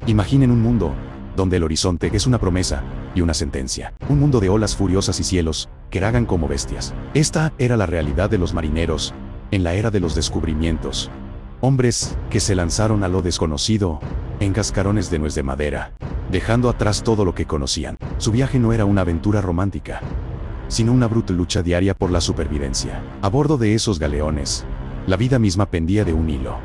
Imaginen un mundo donde el horizonte es una promesa y una sentencia. Un mundo de olas furiosas y cielos que ragan como bestias. Esta era la realidad de los marineros en la era de los descubrimientos. Hombres que se lanzaron a lo desconocido en cascarones de nuez de madera, dejando atrás todo lo que conocían. Su viaje no era una aventura romántica, sino una brutal lucha diaria por la supervivencia. A bordo de esos galeones, la vida misma pendía de un hilo.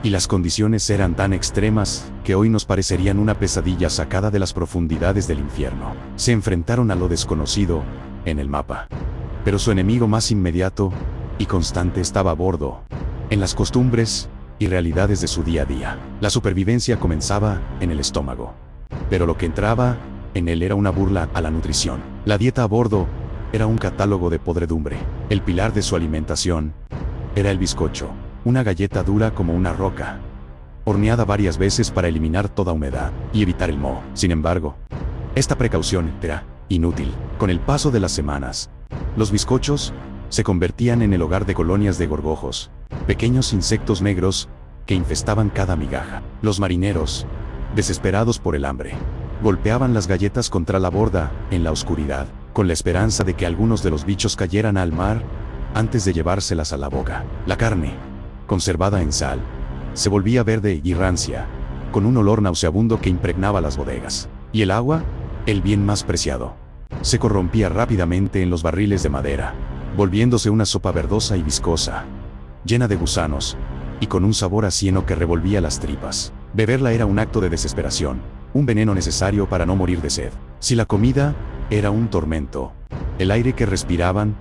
Y las condiciones eran tan extremas que hoy nos parecerían una pesadilla sacada de las profundidades del infierno. Se enfrentaron a lo desconocido en el mapa, pero su enemigo más inmediato y constante estaba a bordo, en las costumbres y realidades de su día a día. La supervivencia comenzaba en el estómago, pero lo que entraba en él era una burla a la nutrición. La dieta a bordo era un catálogo de podredumbre. El pilar de su alimentación era el bizcocho, una galleta dura como una roca, horneada varias veces para eliminar toda humedad y evitar el moho. Sin embargo, esta precaución era inútil. Con el paso de las semanas, los bizcochos se convertían en el hogar de colonias de gorgojos, pequeños insectos negros que infestaban cada migaja. Los marineros, desesperados por el hambre, golpeaban las galletas contra la borda en la oscuridad, con la esperanza de que algunos de los bichos cayeran al mar antes de llevárselas a la boca. La carne, conservada en sal, se volvía verde y rancia, con un olor nauseabundo que impregnaba las bodegas. Y el agua, el bien más preciado, se corrompía rápidamente en los barriles de madera, volviéndose una sopa verdosa y viscosa, llena de gusanos, y con un sabor a cieno que revolvía las tripas. Beberla era un acto de desesperación, un veneno necesario para no morir de sed. Si la comida era un tormento, el aire que respiraban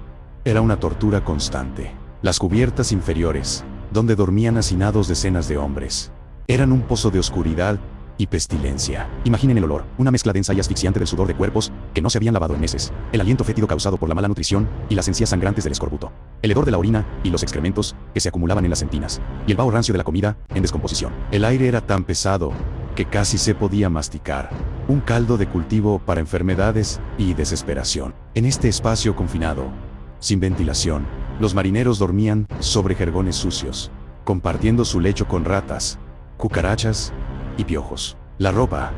era una tortura constante. Las cubiertas inferiores, donde dormían hacinados decenas de hombres, eran un pozo de oscuridad y pestilencia. Imaginen el olor, una mezcla densa y asfixiante del sudor de cuerpos que no se habían lavado en meses, el aliento fétido causado por la mala nutrición y las encías sangrantes del escorbuto, el hedor de la orina y los excrementos que se acumulaban en las entinas, y el vaho rancio de la comida en descomposición. El aire era tan pesado que casi se podía masticar, un caldo de cultivo para enfermedades y desesperación. En este espacio confinado, sin ventilación, los marineros dormían sobre jergones sucios, compartiendo su lecho con ratas, cucarachas y piojos. La ropa,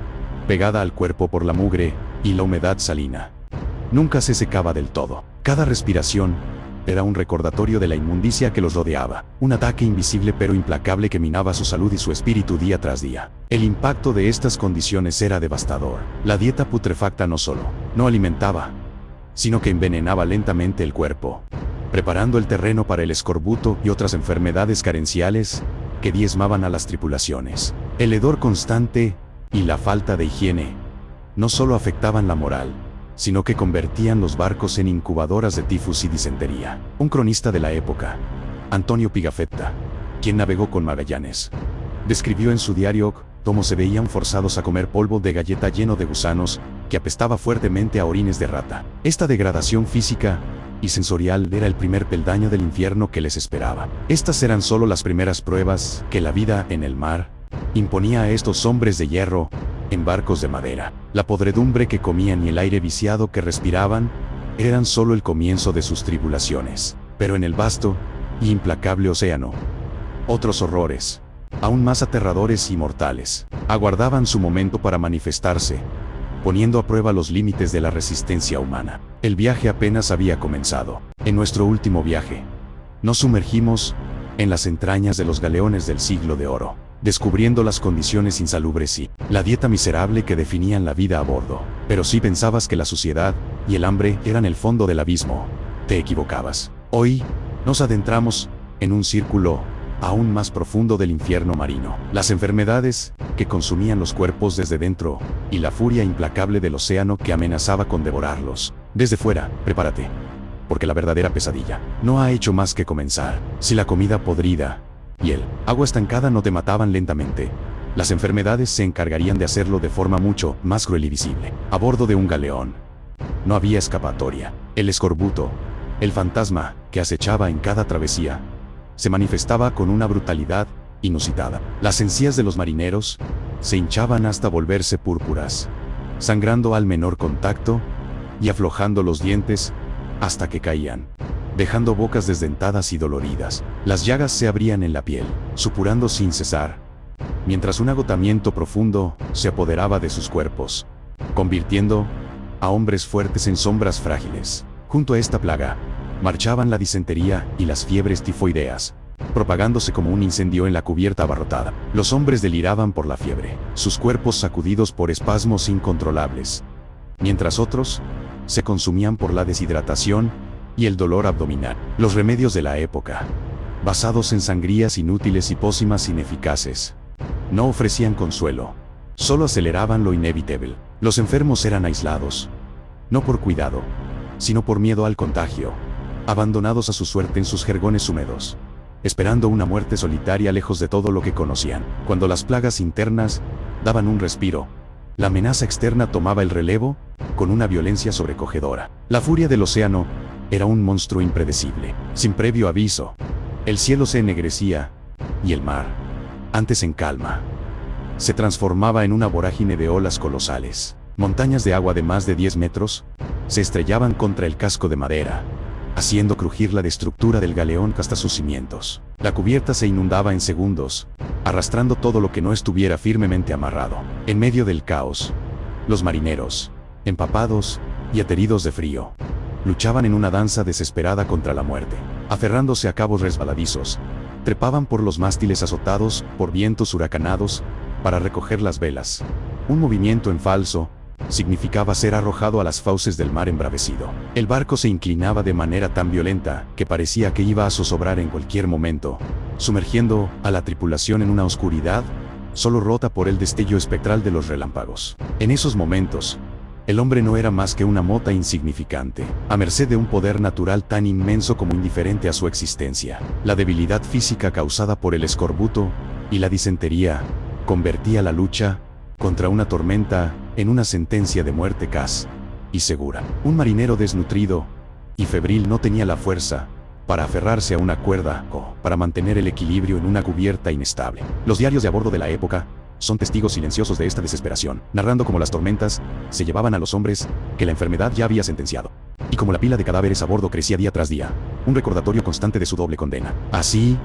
pegada al cuerpo por la mugre y la humedad salina, nunca se secaba del todo. Cada respiración era un recordatorio de la inmundicia que los rodeaba, un ataque invisible pero implacable que minaba su salud y su espíritu día tras día. El impacto de estas condiciones era devastador. La dieta putrefacta no solo no alimentaba, sino que envenenaba lentamente el cuerpo, preparando el terreno para el escorbuto y otras enfermedades carenciales que diezmaban a las tripulaciones. El hedor constante y la falta de higiene no solo afectaban la moral, sino que convertían los barcos en incubadoras de tifus y disentería. Un cronista de la época, Antonio Pigafetta, quien navegó con Magallanes, describió en su diario cómo se veían forzados a comer polvo de galleta lleno de gusanos que apestaba fuertemente a orines de rata. Esta degradación física y sensorial era el primer peldaño del infierno que les esperaba. Estas eran solo las primeras pruebas que la vida en el mar imponía a estos hombres de hierro en barcos de madera. La podredumbre que comían y el aire viciado que respiraban eran solo el comienzo de sus tribulaciones. Pero en el vasto y implacable océano, otros horrores, aún más aterradores y mortales, aguardaban su momento para manifestarse, poniendo a prueba los límites de la resistencia humana. El viaje apenas había comenzado. En nuestro último viaje, nos sumergimos en las entrañas de los galeones del siglo de oro, descubriendo las condiciones insalubres y la dieta miserable que definían la vida a bordo. Pero si pensabas que la suciedad y el hambre eran el fondo del abismo, te equivocabas. Hoy, nos adentramos en un círculo aún más profundo del infierno marino. Las enfermedades que consumían los cuerpos desde dentro y la furia implacable del océano que amenazaba con devorarlos. Desde fuera, prepárate, porque la verdadera pesadilla no ha hecho más que comenzar. Si la comida podrida y el agua estancada no te mataban lentamente, las enfermedades se encargarían de hacerlo de forma mucho más cruel y visible. A bordo de un galeón, no había escapatoria. El escorbuto, el fantasma que acechaba en cada travesía, se manifestaba con una brutalidad inusitada. Las encías de los marineros se hinchaban hasta volverse púrpuras, sangrando al menor contacto y aflojando los dientes hasta que caían, dejando bocas desdentadas y doloridas. Las llagas se abrían en la piel, supurando sin cesar, mientras un agotamiento profundo se apoderaba de sus cuerpos, convirtiendo a hombres fuertes en sombras frágiles. Junto a esta plaga, marchaban la disentería y las fiebres tifoideas, propagándose como un incendio en la cubierta abarrotada. Los hombres deliraban por la fiebre, sus cuerpos sacudidos por espasmos incontrolables, mientras otros se consumían por la deshidratación y el dolor abdominal. Los remedios de la época, basados en sangrías inútiles y pócimas ineficaces, no ofrecían consuelo, solo aceleraban lo inevitable. Los enfermos eran aislados, no por cuidado, sino por miedo al contagio, abandonados a su suerte en sus jergones húmedos, esperando una muerte solitaria lejos de todo lo que conocían. Cuando las plagas internas daban un respiro, la amenaza externa tomaba el relevo con una violencia sobrecogedora. La furia del océano era un monstruo impredecible. Sin previo aviso, el cielo se ennegrecía y el mar, antes en calma, se transformaba en una vorágine de olas colosales. Montañas de agua de más de 10 metros se estrellaban contra el casco de madera, haciendo crujir la estructura del galeón hasta sus cimientos. La cubierta se inundaba en segundos, arrastrando todo lo que no estuviera firmemente amarrado. En medio del caos, los marineros, empapados y ateridos de frío, luchaban en una danza desesperada contra la muerte. Aferrándose a cabos resbaladizos, trepaban por los mástiles azotados por vientos huracanados para recoger las velas. Un movimiento en falso significaba ser arrojado a las fauces del mar embravecido. El barco se inclinaba de manera tan violenta que parecía que iba a zozobrar en cualquier momento, sumergiendo a la tripulación en una oscuridad solo rota por el destello espectral de los relámpagos. En esos momentos, el hombre no era más que una mota insignificante, a merced de un poder natural tan inmenso como indiferente a su existencia. La debilidad física causada por el escorbuto y la disentería convertía la lucha contra una tormenta en una sentencia de muerte casi y segura. Un marinero desnutrido y febril no tenía la fuerza para aferrarse a una cuerda o para mantener el equilibrio en una cubierta inestable. Los diarios de a bordo de la época son testigos silenciosos de esta desesperación, narrando cómo las tormentas se llevaban a los hombres que la enfermedad ya había sentenciado, y cómo la pila de cadáveres a bordo crecía día tras día, un recordatorio constante de su doble condena. Así,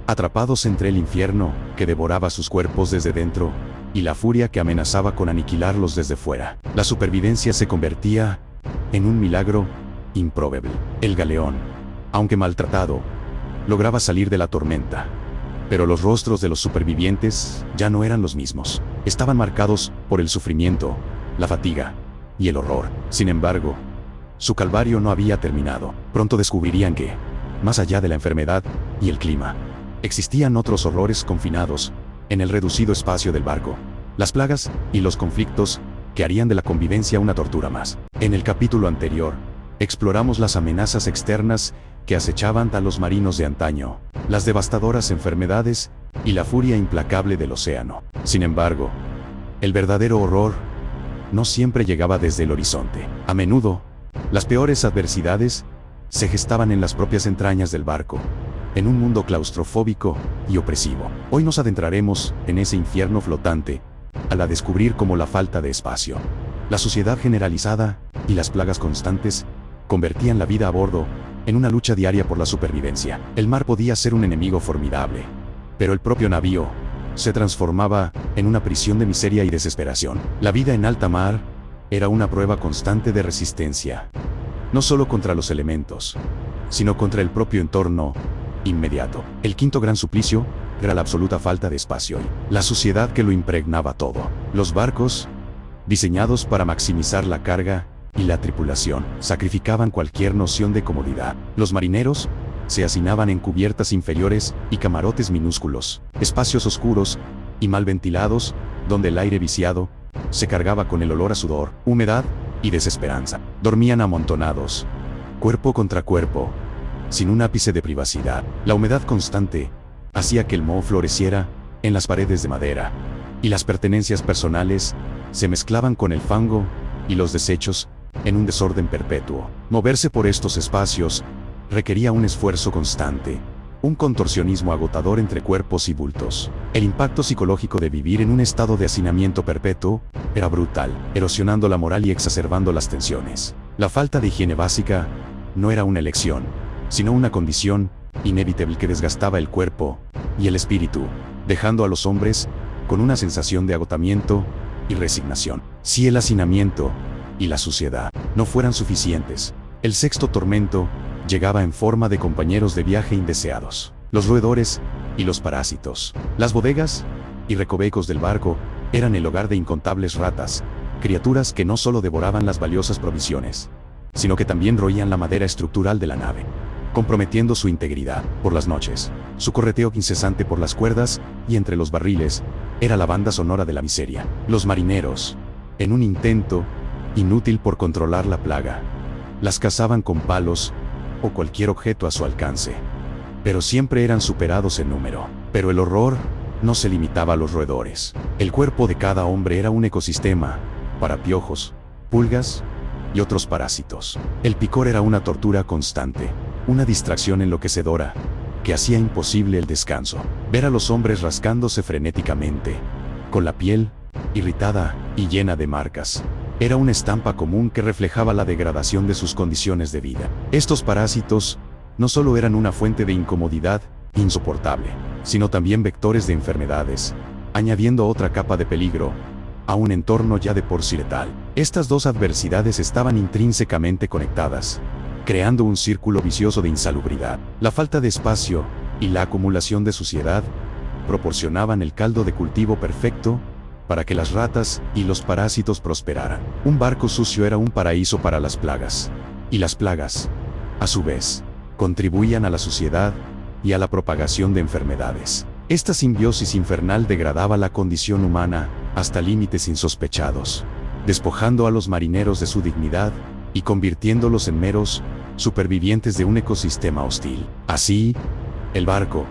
atrapados entre el infierno que devoraba sus cuerpos desde dentro y la furia que amenazaba con aniquilarlos desde fuera, la supervivencia se convertía en un milagro improbable. El galeón, aunque maltratado, lograba salir de la tormenta, pero los rostros de los supervivientes ya no eran los mismos. Estaban marcados por el sufrimiento, la fatiga y el horror. Sin embargo, su calvario no había terminado. Pronto descubrirían que, más allá de la enfermedad y el clima, existían otros horrores confinados en el reducido espacio del barco, las plagas y los conflictos que harían de la convivencia una tortura más. En el capítulo anterior, exploramos las amenazas externas que acechaban a los marinos de antaño, las devastadoras enfermedades y la furia implacable del océano. Sin embargo, el verdadero horror no siempre llegaba desde el horizonte. A menudo, las peores adversidades se gestaban en las propias entrañas del barco, en un mundo claustrofóbico y opresivo. Hoy nos adentraremos en ese infierno flotante, al descubrir cómo la falta de espacio, la suciedad generalizada y las plagas constantes convertían la vida a bordo en una lucha diaria por la supervivencia. El mar podía ser un enemigo formidable, pero el propio navío se transformaba en una prisión de miseria y desesperación. La vida en alta mar era una prueba constante de resistencia, no solo contra los elementos, sino contra el propio entorno inmediato. El quinto gran suplicio era la absoluta falta de espacio y la suciedad que lo impregnaba todo. Los barcos, diseñados para maximizar la carga y la tripulación, sacrificaban cualquier noción de comodidad. Los marineros se hacinaban en cubiertas inferiores y camarotes minúsculos, espacios oscuros y mal ventilados, donde el aire viciado se cargaba con el olor a sudor, humedad y desesperanza. Dormían amontonados, cuerpo contra cuerpo, sin un ápice de privacidad. La humedad constante hacía que el moho floreciera en las paredes de madera, y las pertenencias personales se mezclaban con el fango y los desechos en un desorden perpetuo. Moverse por estos espacios requería un esfuerzo constante, un contorsionismo agotador entre cuerpos y bultos. El impacto psicológico de vivir en un estado de hacinamiento perpetuo era brutal, erosionando la moral y exacerbando las tensiones. La falta de higiene básica no era una elección, sino una condición inevitable que desgastaba el cuerpo y el espíritu, dejando a los hombres con una sensación de agotamiento y resignación. Si el hacinamiento y la suciedad no fueran suficientes, el sexto tormento llegaba en forma de compañeros de viaje indeseados. Los roedores y los parásitos. Las bodegas y recovecos del barco eran el hogar de incontables ratas, criaturas que no solo devoraban las valiosas provisiones, sino que también roían la madera estructural de la nave, comprometiendo su integridad. Por las noches, su correteo incesante por las cuerdas y entre los barriles era la banda sonora de la miseria. Los marineros, en un intento inútil por controlar la plaga, las cazaban con palos o cualquier objeto a su alcance, pero siempre eran superados en número. Pero el horror no se limitaba a los roedores. El cuerpo de cada hombre era un ecosistema para piojos, pulgas y otros parásitos. El picor era una tortura constante, una distracción enloquecedora que hacía imposible el descanso. Ver a los hombres rascándose frenéticamente, con la piel irritada y llena de marcas, era una estampa común que reflejaba la degradación de sus condiciones de vida. Estos parásitos no solo eran una fuente de incomodidad insoportable, sino también vectores de enfermedades, añadiendo otra capa de peligro a un entorno ya de por sí letal. Estas dos adversidades estaban intrínsecamente conectadas, creando un círculo vicioso de insalubridad. La falta de espacio y la acumulación de suciedad proporcionaban el caldo de cultivo perfecto para que las ratas y los parásitos prosperaran. Un barco sucio era un paraíso para las plagas, y las plagas, a su vez, contribuían a la suciedad y a la propagación de enfermedades. Esta simbiosis infernal degradaba la condición humana hasta límites insospechados, despojando a los marineros de su dignidad y convirtiéndolos en meros supervivientes de un ecosistema hostil. Así, el barco,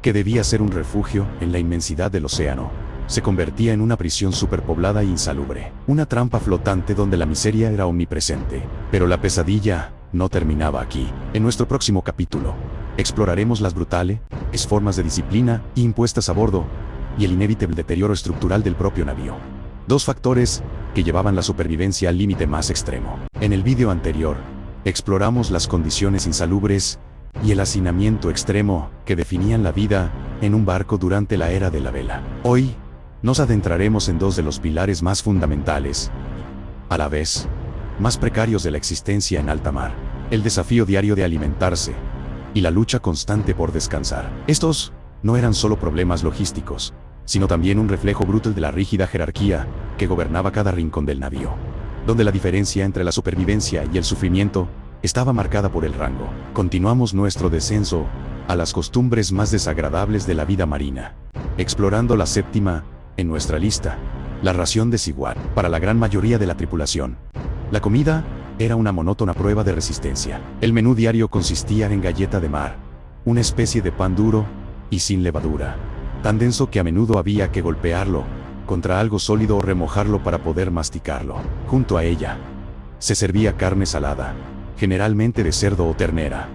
que debía ser un refugio en la inmensidad del océano, se convertía en una prisión superpoblada e insalubre, una trampa flotante donde la miseria era omnipresente. Pero la pesadilla no terminaba aquí. En nuestro próximo capítulo, exploraremos las brutales formas de disciplina impuestas a bordo y el inevitable deterioro estructural del propio navío. Dos factores que llevaban la supervivencia al límite más extremo. En el vídeo anterior, exploramos las condiciones insalubres y el hacinamiento extremo que definían la vida en un barco durante la era de la vela. Hoy, nos adentraremos en dos de los pilares más fundamentales, a la vez, más precarios de la existencia en alta mar: el desafío diario de alimentarse y la lucha constante por descansar. Estos no eran solo problemas logísticos, sino también un reflejo brutal de la rígida jerarquía que gobernaba cada rincón del navío, donde la diferencia entre la supervivencia y el sufrimiento estaba marcada por el rango. Continuamos nuestro descenso a las costumbres más desagradables de la vida marina, explorando la séptima en nuestra lista: la ración desigual. Para la gran mayoría de la tripulación, la comida era una monótona prueba de resistencia. El menú diario consistía en galleta de mar, una especie de pan duro y sin levadura, tan denso que a menudo había que golpearlo contra algo sólido o remojarlo para poder masticarlo. Junto a ella, se servía carne salada, generalmente de cerdo o ternera,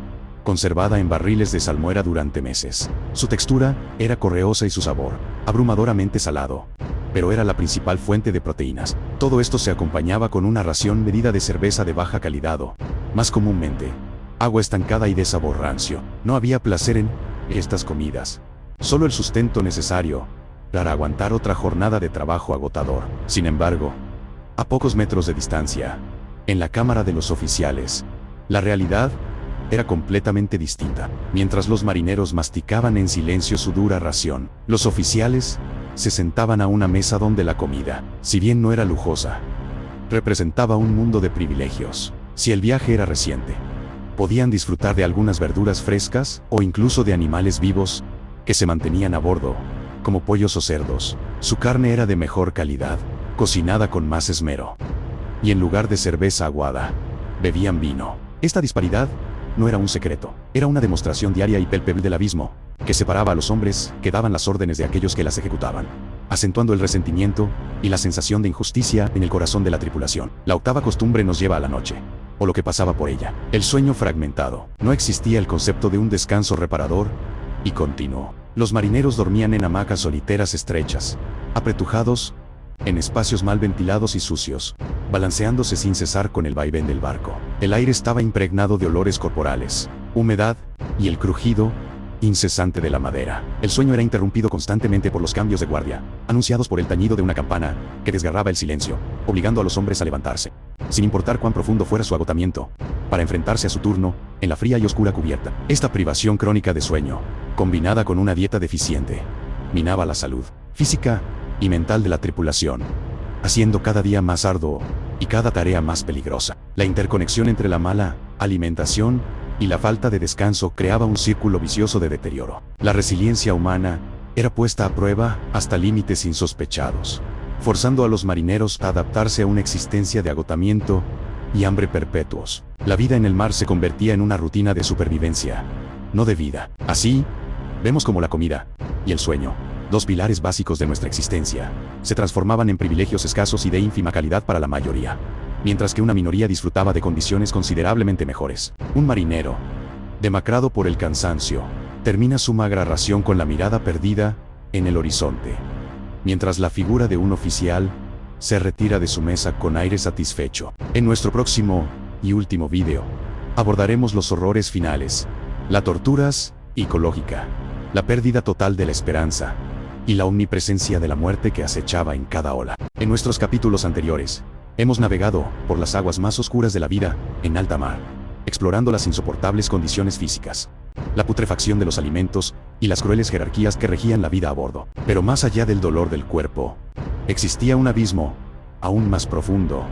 conservada en barriles de salmuera durante meses. Su textura era correosa y su sabor, abrumadoramente salado, pero era la principal fuente de proteínas. Todo esto se acompañaba con una ración medida de cerveza de baja calidad o, más comúnmente, agua estancada y de sabor rancio. No había placer en estas comidas, solo el sustento necesario para aguantar otra jornada de trabajo agotador. Sin embargo, a pocos metros de distancia, en la cámara de los oficiales, la realidad era completamente distinta. Mientras los marineros masticaban en silencio su dura ración, los oficiales se sentaban a una mesa donde la comida, si bien no era lujosa, representaba un mundo de privilegios. Si el viaje era reciente, podían disfrutar de algunas verduras frescas o incluso de animales vivos que se mantenían a bordo, como pollos o cerdos. Su carne era de mejor calidad, cocinada con más esmero, y en lugar de cerveza aguada, bebían vino. Esta disparidad no era un secreto, era una demostración diaria y palpable del abismo que separaba a los hombres que daban las órdenes de aquellos que las ejecutaban, acentuando el resentimiento y la sensación de injusticia en el corazón de la tripulación. La octava costumbre nos lleva a la noche, o lo que pasaba por ella: el sueño fragmentado. No existía el concepto de un descanso reparador y continuo. Los marineros dormían en hamacas soliteras estrechas, apretujados en espacios mal ventilados y sucios, balanceándose sin cesar con el vaivén del barco. El aire estaba impregnado de olores corporales, humedad y el crujido incesante de la madera. El sueño era interrumpido constantemente por los cambios de guardia, anunciados por el tañido de una campana que desgarraba el silencio, obligando a los hombres a levantarse, sin importar cuán profundo fuera su agotamiento, para enfrentarse a su turno en la fría y oscura cubierta. Esta privación crónica de sueño, combinada con una dieta deficiente, minaba la salud física y mental de la tripulación, haciendo cada día más arduo y cada tarea más peligrosa. La interconexión entre la mala alimentación y la falta de descanso creaba un círculo vicioso de deterioro. La resiliencia humana era puesta a prueba hasta límites insospechados, forzando a los marineros a adaptarse a una existencia de agotamiento y hambre perpetuos. La vida en el mar se convertía en una rutina de supervivencia, no de vida. Así, vemos cómo la comida y el sueño, dos pilares básicos de nuestra existencia, se transformaban en privilegios escasos y de ínfima calidad para la mayoría, mientras que una minoría disfrutaba de condiciones considerablemente mejores. Un marinero, demacrado por el cansancio, termina su magra ración con la mirada perdida en el horizonte, mientras la figura de un oficial se retira de su mesa con aire satisfecho. En nuestro próximo y último video, abordaremos los horrores finales, la tortura psicológica, la pérdida total de la esperanza y la omnipresencia de la muerte que acechaba en cada ola. En nuestros capítulos anteriores, hemos navegado por las aguas más oscuras de la vida en alta mar, explorando las insoportables condiciones físicas, la putrefacción de los alimentos y las crueles jerarquías que regían la vida a bordo. Pero más allá del dolor del cuerpo, existía un abismo aún más profundo,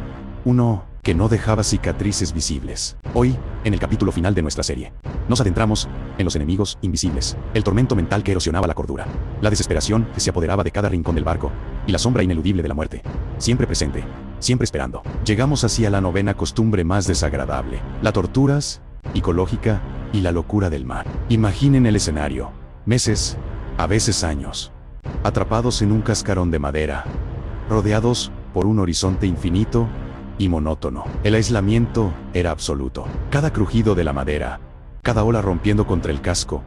uno que no dejaba cicatrices visibles. Hoy, en el capítulo final de nuestra serie, nos adentramos en los enemigos invisibles, el tormento mental que erosionaba la cordura, la desesperación que se apoderaba de cada rincón del barco, y la sombra ineludible de la muerte, siempre presente, siempre esperando. Llegamos así a la novena costumbre más desagradable, la tortura psicológica y la locura del mar. Imaginen el escenario, meses, a veces años, atrapados en un cascarón de madera, rodeados por un horizonte infinito y monótono. El aislamiento era absoluto. Cada crujido de la madera, cada ola rompiendo contra el casco,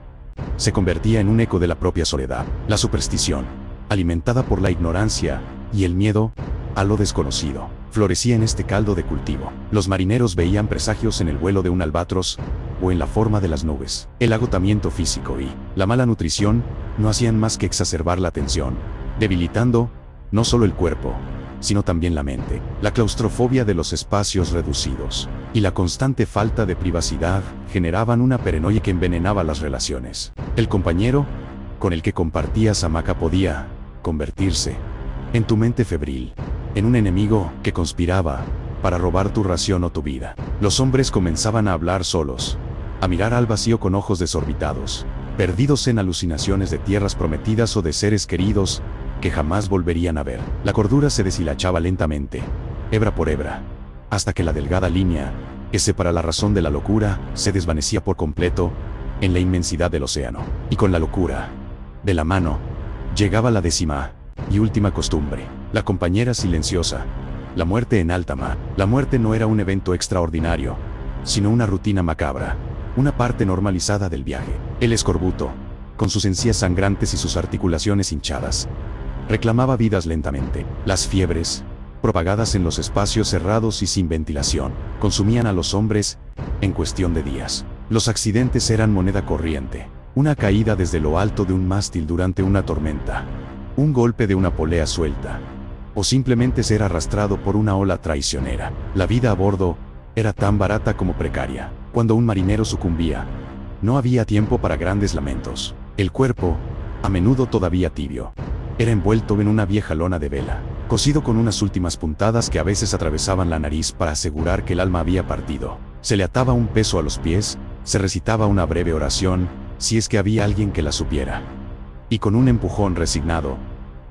se convertía en un eco de la propia soledad. La superstición, alimentada por la ignorancia y el miedo a lo desconocido, florecía en este caldo de cultivo. Los marineros veían presagios en el vuelo de un albatros o en la forma de las nubes. El agotamiento físico y la mala nutrición no hacían más que exacerbar la tensión, debilitando no solo el cuerpo, sino también la mente. La claustrofobia de los espacios reducidos y la constante falta de privacidad generaban una paranoia que envenenaba las relaciones. El compañero con el que compartías hamaca podía convertirse en tu mente febril, en un enemigo que conspiraba para robar tu ración o tu vida. Los hombres comenzaban a hablar solos, a mirar al vacío con ojos desorbitados, perdidos en alucinaciones de tierras prometidas o de seres queridos que jamás volverían a ver. La cordura se deshilachaba lentamente, hebra por hebra, hasta que la delgada línea que separa la razón de la locura se desvanecía por completo en la inmensidad del océano. Y con la locura de la mano llegaba la décima y última costumbre, la compañera silenciosa, la muerte en alta mar. La muerte no era un evento extraordinario, sino una rutina macabra, una parte normalizada del viaje. El escorbuto, con sus encías sangrantes y sus articulaciones hinchadas, reclamaba vidas lentamente. Las fiebres, propagadas en los espacios cerrados y sin ventilación, consumían a los hombres en cuestión de días. Los accidentes eran moneda corriente, una caída desde lo alto de un mástil durante una tormenta, un golpe de una polea suelta, o simplemente ser arrastrado por una ola traicionera. La vida a bordo era tan barata como precaria. Cuando un marinero sucumbía, no había tiempo para grandes lamentos. El cuerpo, a menudo todavía tibio, era envuelto en una vieja lona de vela, cosido con unas últimas puntadas que a veces atravesaban la nariz para asegurar que el alma había partido. Se le ataba un peso a los pies, se recitaba una breve oración, si es que había alguien que la supiera. Y con un empujón resignado,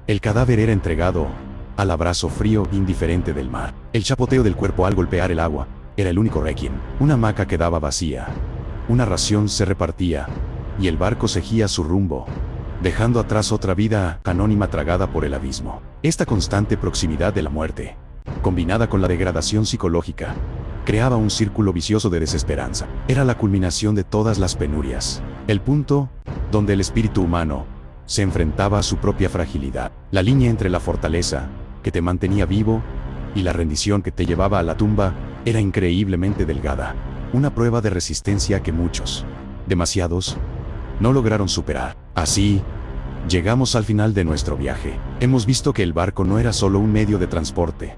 el cadáver era entregado al abrazo frío indiferente del mar. El chapoteo del cuerpo al golpear el agua era el único requiem. Una hamaca quedaba vacía, una ración se repartía, y el barco seguía su rumbo, dejando atrás otra vida anónima tragada por el abismo. Esta constante proximidad de la muerte, combinada con la degradación psicológica, creaba un círculo vicioso de desesperanza. Era la culminación de todas las penurias, el punto donde el espíritu humano se enfrentaba a su propia fragilidad. La línea entre la fortaleza, que te mantenía vivo, y la rendición que te llevaba a la tumba, era increíblemente delgada, una prueba de resistencia que muchos, demasiados, no lograron superar. Así, llegamos al final de nuestro viaje. Hemos visto que el barco no era solo un medio de transporte,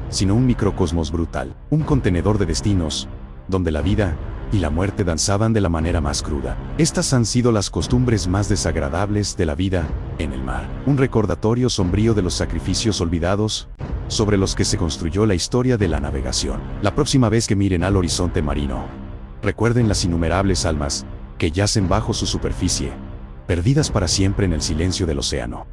sino un microcosmos brutal, un contenedor de destinos, donde la vida y la muerte danzaban de la manera más cruda. Estas han sido las costumbres más desagradables de la vida en el mar, un recordatorio sombrío de los sacrificios olvidados sobre los que se construyó la historia de la navegación. La próxima vez que miren al horizonte marino, recuerden las innumerables almas que yacen bajo su superficie, perdidas para siempre en el silencio del océano.